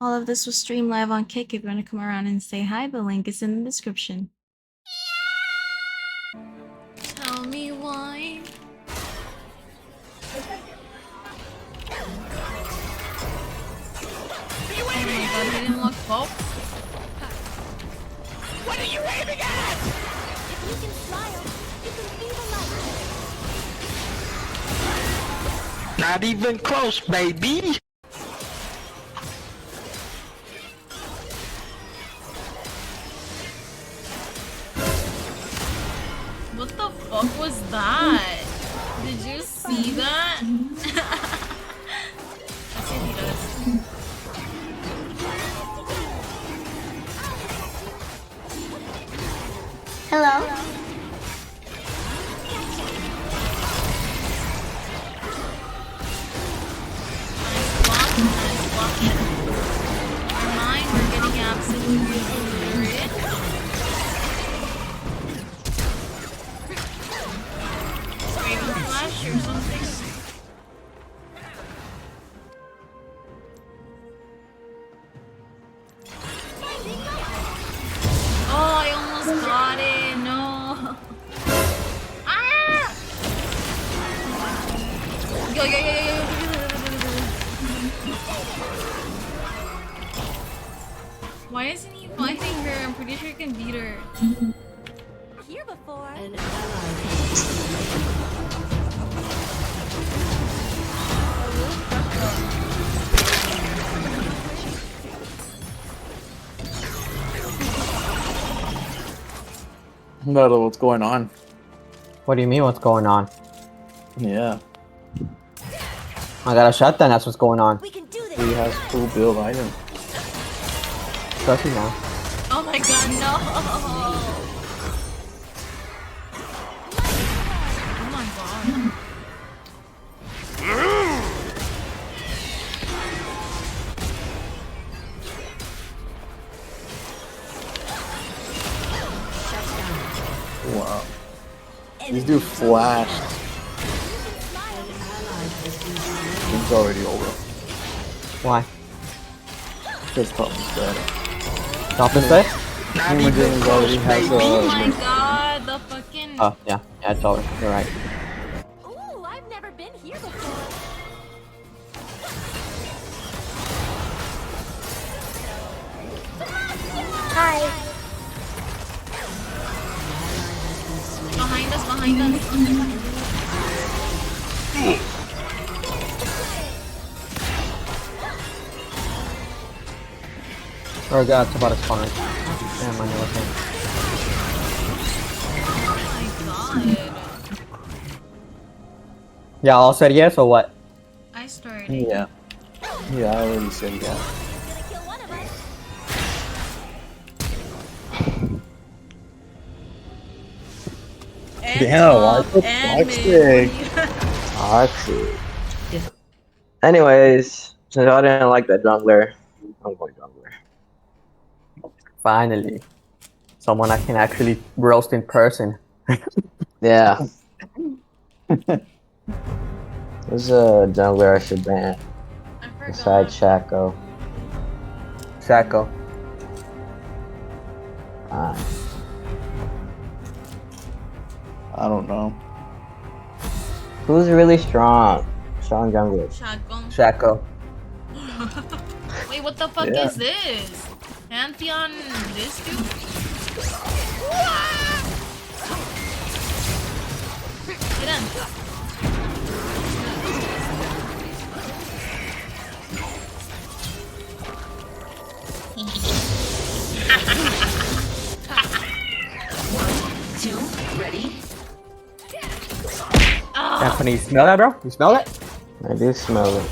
All of this was streamed live on Kick. If you want to come around and say hi, the link is in the description. Tell me why. Oh my god, he didn't look Pope. What are you aiming at? If you can smile, you can be the light. Not even close, baby. What the fuck was that? Did you see that? Let's see if he does. Hello? Nice block. Our mind, we're getting absolutely obliterated. Raven Flash or something. Oh, I almost got it. No. Ah! Yo. Why isn't he fighting her? I'm pretty sure he can beat her. Here before. An ally. No, what's going on? What do you mean, what's going on? Yeah, I got a shotgun, that's what's going on. We can do this. he has full build item. Trust me now. Oh my god, no! Oh my god. Wow. This dude flashed. It's already over. Why? Just top is dead. Top is dead? Not Human even James close, already has baby. Oh my god, the fucking... Oh, yeah, it's over. You're right. Ooh, I've never been here before. Hi. Behind us. Oh god, it's about to spawn. Damn, I know what's Oh my god. Yeah, all said yes or what? I started. Yeah. Yeah, I already said yeah. Gonna kill one of us. And Damn, why top the and toxic? mid. Toxic. Anyways, since I didn't like that jungler, I'm going jungler. Finally. Someone I can actually roast in person. Yeah. There's a jungler I should ban. I Besides forgot. Shaco. Shaco. I don't know. Who's really strong? Strong jungler. Shotgun. Shaco. Wait, what the fuck Yeah. is this? Pantheon this dude? Get in. Two, ready? Anthony, you smell that, bro? You smell it? I do smell it.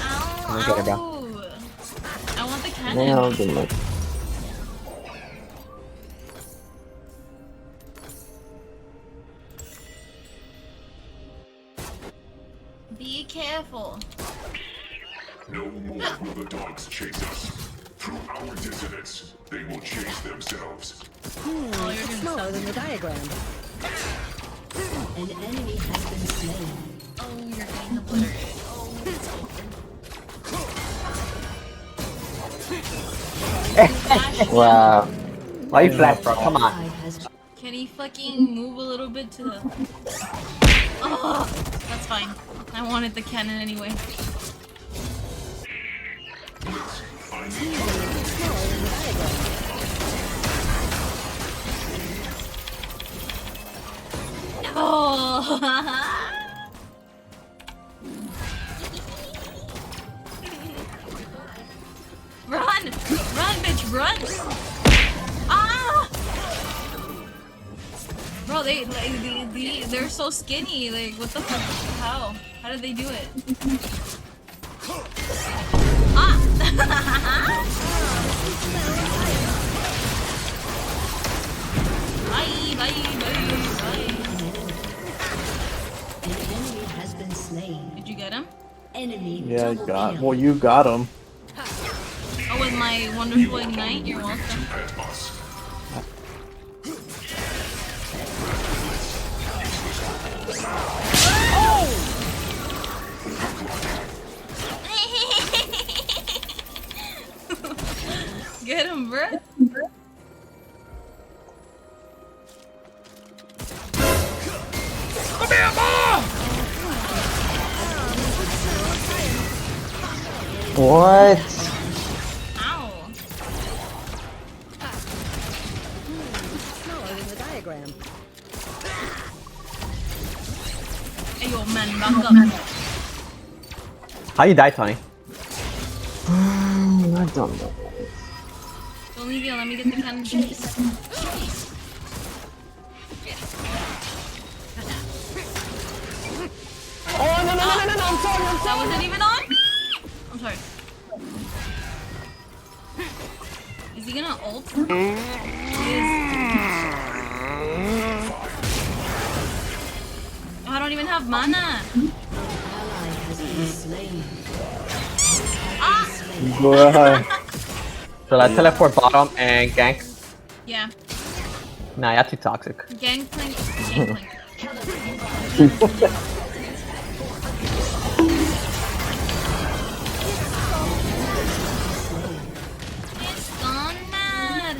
Ow, me get it, bro. ow. I want the cannon. Now, good luck. Be careful. No more will the dogs chase us. Through our dissonance, they will chase themselves. Oh, you're It's gonna smaller suck. than the diagram. An enemy has been slain. Oh, you're getting obliterated. Oh. Wow. Why you flash, bro? Come on. Can he fucking move a little bit to the... Oh, that's fine. I wanted the cannon anyway. Oh. Run! Run, bitch, run! Ah! Bro, they're so skinny. Like, what the fuck? How? How did they do it? Ah! Bye, bye, bye, bye. An enemy has been slain. Did you get him? Enemy Yeah, double got. kill. Well, you got him. Oh, with my wonderful ignite? You're welcome. Patmos. Get him, bro. What? Ow. Smaller than the diagram. Hey, yo, man, back up. How you die, Tony? I don't know. Don't leave you. Let me get the cannon chase. Oh, no, I'm sorry, That wasn't even on? I'm sorry. Is he gonna ult? He is. Oh, I don't even have mana. Ally has been slain. Ah! Bro. Shall I teleport bottom and gank? Yeah. Nah, you're too toxic. Gangplank. Gangplank. It's gone mad.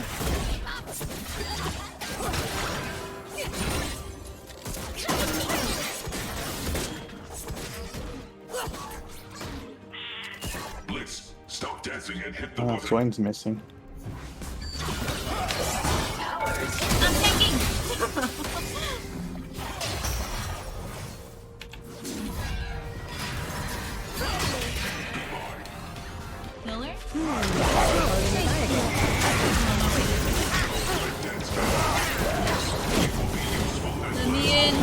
Blitz, stop dancing and hit the Oh, button. Swain's missing. I'm tanking. Killer? Let me in.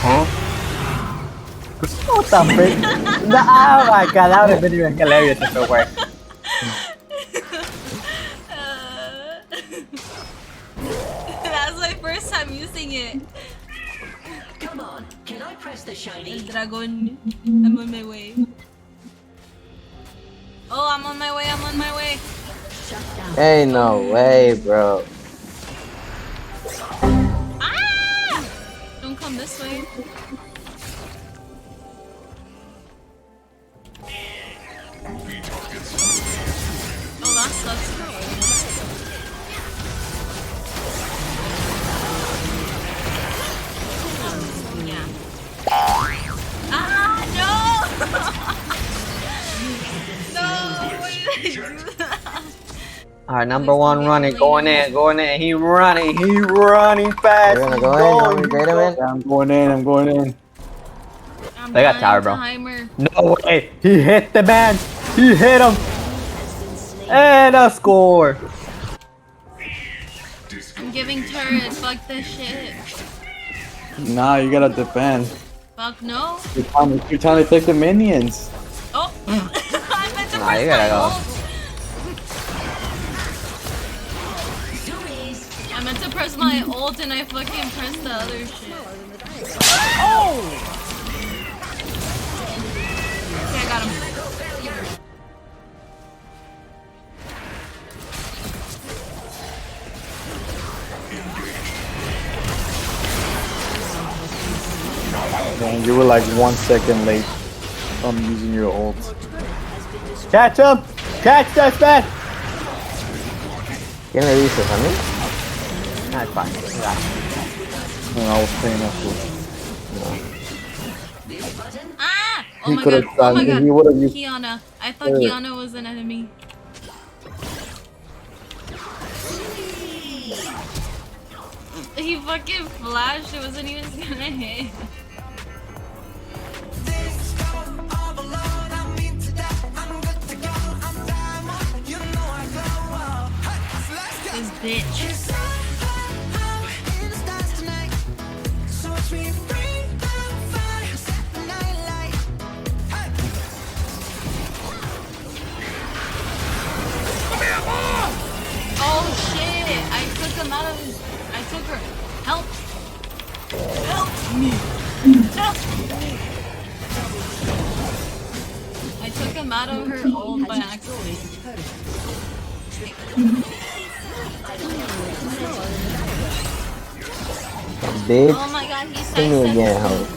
Huh? What the frick? Oh my god, that would have been even hilarious if it worked. That's my first time using it. Come on, can I press the shiny? Dragon. I'm on my way. Oh, I'm on my way, I'm on my way. Shut down. Ain't no way, bro. Ah! Don't come this way. Oh, that sucks. Yeah. Ah, no! No, why did I do that? Alright, number one running, going in. He running fast. You're gonna he's go in? You want me to going. bait him in? Yeah, I'm going in. I'm They got dying, tower, bro. timer. No way, he hit the man. He hit him. And a score. I'm giving turret, fuck this shit. Nah, you gotta defend. Fuck no. You're trying to take the minions. Oh! I meant to Nah, press you gotta my go. ult. I meant to press my ult and I fucking pressed the other shit. Oh! Okay, I got him. Man, you were like 1 second late from using your ult. Catch him! Catch this man! ¿Quién le dices a mí? Nah, it's fine. Relax. No, I was paying up for. Ah! Oh He my could've god. Oh done- my god. he would've used- Kiana. I thought Kiana was an enemy. He fucking flashed. It wasn't even gonna hit. This bitch. Oh shit! I took him out of his. I took her. Help! Help me! Help me! I took him out of her ult by accident. Bitch. Oh my god, he Sing me again, sidestepped. ho.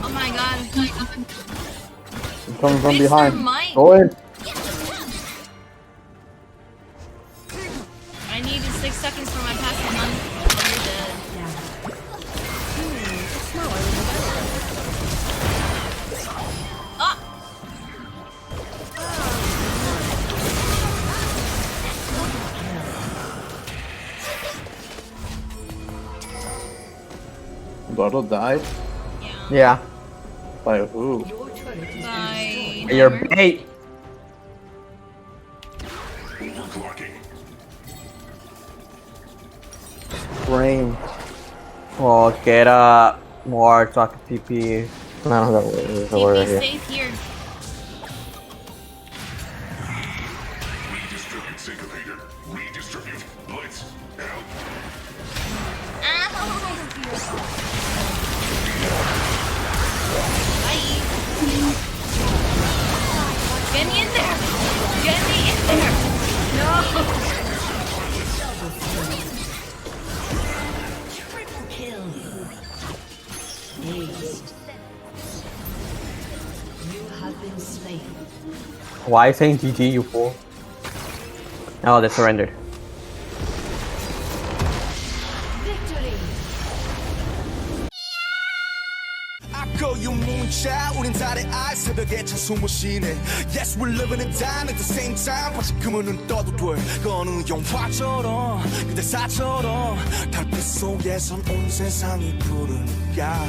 Oh my god. I'm coming from Mr. behind. Mike. Go in. I needed 6 seconds for my passive none. Oh, you're dead. Ah! Bottle died? Yeah. Yeah. By who? Bye. You're bait. Overclocking. Frame. Oh, get up. More talking TP. No, no, there's a word right TP here. safe here. Redistribute syncopator. Redistribute. Blitz. Help. Get me in there! Get me in there! No! Triple kill. Aced. You have been slain. Why are you saying GG, you fool? Oh, they surrendered. Victory. 아까 유문자 우린 달의 알 새벽에 찬 숨을 쉬네 Yes we're living in time at the same time 지금은 눈 떠도 돼 거는 영화처럼 그대사처럼 달빛 속에선 온 세상이 푸르니까